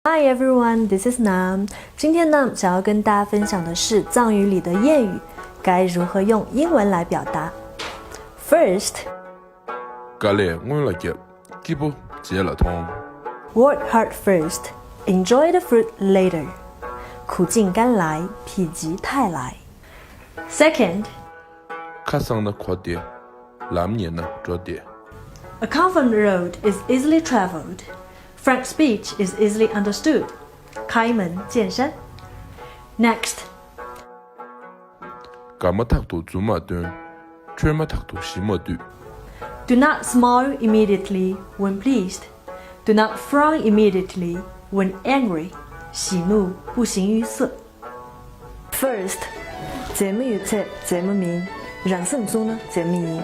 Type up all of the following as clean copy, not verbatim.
Hi everyone, this is Nam. 今天呢，想要跟大家分享的是藏语里的谚语，该如何用英文来表达。First, work hard first, enjoy the fruit later. 苦尽甘来，否极泰来。Second, a confident road is easily traveled. Frank speech is easily understood. 开门见山。Next, do not smile immediately when pleased. Do not frown immediately when angry. 喜怒不形于色。First, 节目预测，节目名，人生中呢，节目名。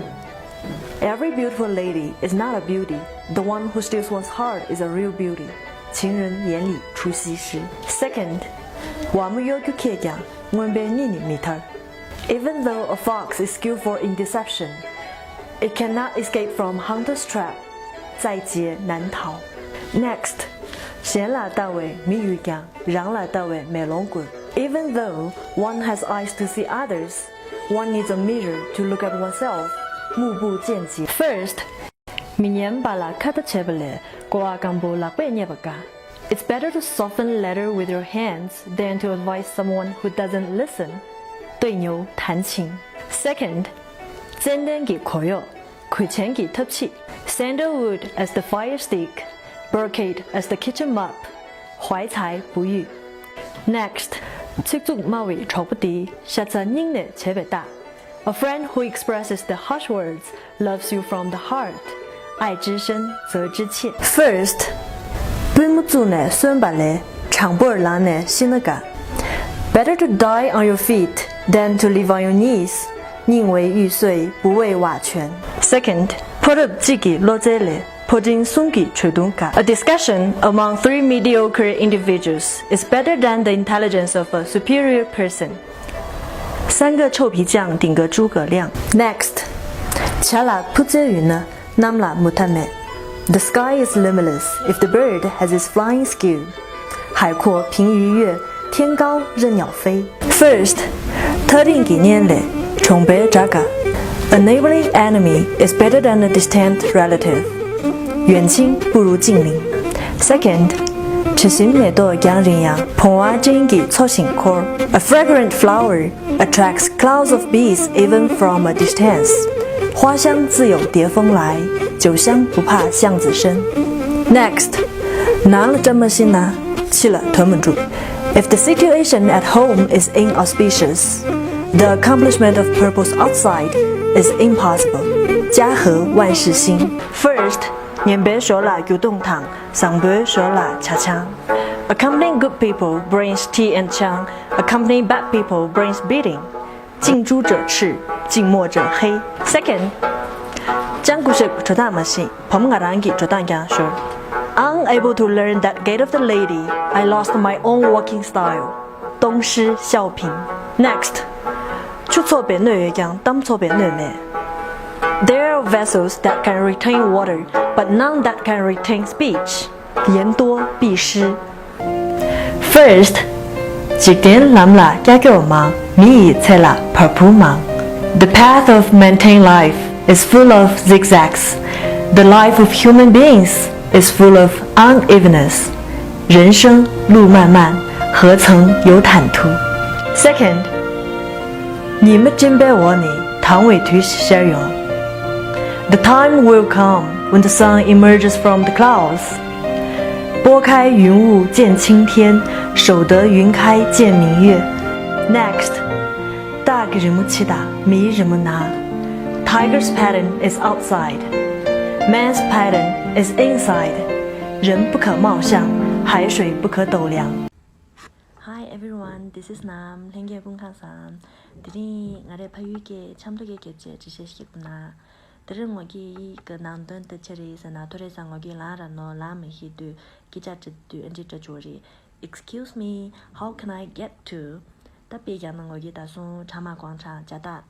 Every beautiful lady is not a beauty. The one who steals one's heart is a real beauty. 情人眼里出西施。Second, 我们要去看见，我被你迷透。Even though a fox is skillful in deception, it cannot escape from hunter's trap. 在劫难逃。Next, 先来到位迷鱼干，让来到位美龙滚。Even though one has eyes to see others, one needs a mirror to look at oneself. 目不见己。First, 明年把拉卡的切不来，过阿干部拉贝涅不干。It's better to soften letter with your hands than to advise someone who doesn't listen. 对牛弹琴。Second, 简单给可药，亏钱给特气。Sandalwood as the fire stick, brocade as the kitchen mop. 怀才不遇。Next, 赤足马尾吵不低，下次人呢切不大。A friend who expresses the harsh words loves you from the heart. 爱之深，责之切。First, 对木做呢算不来，长不拉呢心的干。Better to die on your feet than to live on your knees. 宁为玉碎，不为瓦全。Second, 破了自己落在来，破进送给吹动干。A discussion among three mediocre individuals is better than the intelligence of a superior person. 三个臭皮匠顶个诸葛亮。Next, 恰拉不接云呢，南拉木塔美。The sky is limitless if the bird has its flying skill. 海阔凭鱼跃，天高任鸟飞。First, 特定几年来，崇拜扎嘎。A neighboring enemy is better than a distant relative. 远亲不如近邻。Second, 吃心美多养人呀，碰娃真给操心苦。A fragrant flower attracts clouds of bees even from a distance. 花香自有蝶风来，酒香不怕巷子深。Next, 拿了这么心呢，气了吞不住。If the situation at home is inauspicious, the accomplishment of purpose outside is impossible. 家和万事兴。First, 年别说了有动堂，上辈说了恰恰。Accompanying good people brings tea and chang. Accompanying bad people brings beating. 近朱者赤，近墨者黑。Second, 将故事说大么些，旁个人给说大家说。Unable to learn that gait of the lady, I lost my own walking style. 东施效颦。Next, 出错别内样，当错别内内。There are vessels that can retain water, but none that can retain speech. 言多必失。First, 几点諗啦，加給我忙，米菜啦，跑步忙。The path of maintained life is full of zigzags. The life of human beings is full of unevenness. 人生路漫漫，何曾有坦途。Second, 你们真被我呢，唐尾图相用。The time will come when the sun emerges from the clouds. 拨开云雾见青天，守得云开见明月。Next, 大个人木气大，没人木拿。Tiger's pattern is outside. Man's pattern is inside. 人不可貌相，海水不可斗量。Hi everyone, this is Nam. 랭게 분카산. 드리 나래 파유게 참도게 겠제 지시시구나. 들은 거기 그 남던 때처리서 나토레상 거기 라라노 라메히도 기자뜻도 엔지저 조리. Excuse me, how can I get to? 답변하는 거기 다소 자마 광장 자다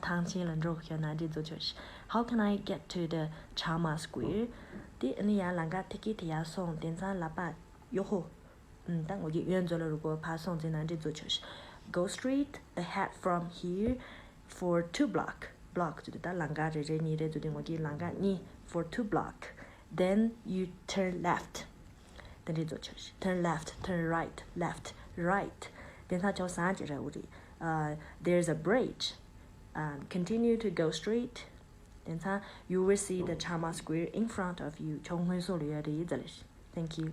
당신은 로현나 디도저시. How can I get to the Chama Square? 디 아니야 랑가 티키티야 송 덴산 라바 哟吼，但我原则了，如果怕送在哪里做就是 go straight ahead from here for 2 block 就是打栏杆这你的就对我给栏杆你 for 2 block then you turn left 等你做就是 turn left turn left right 等它叫三节在屋里there's a bridge continue to go straight then you will see the Chama Square in front of you. 从会所里的一直嘞，Thank you.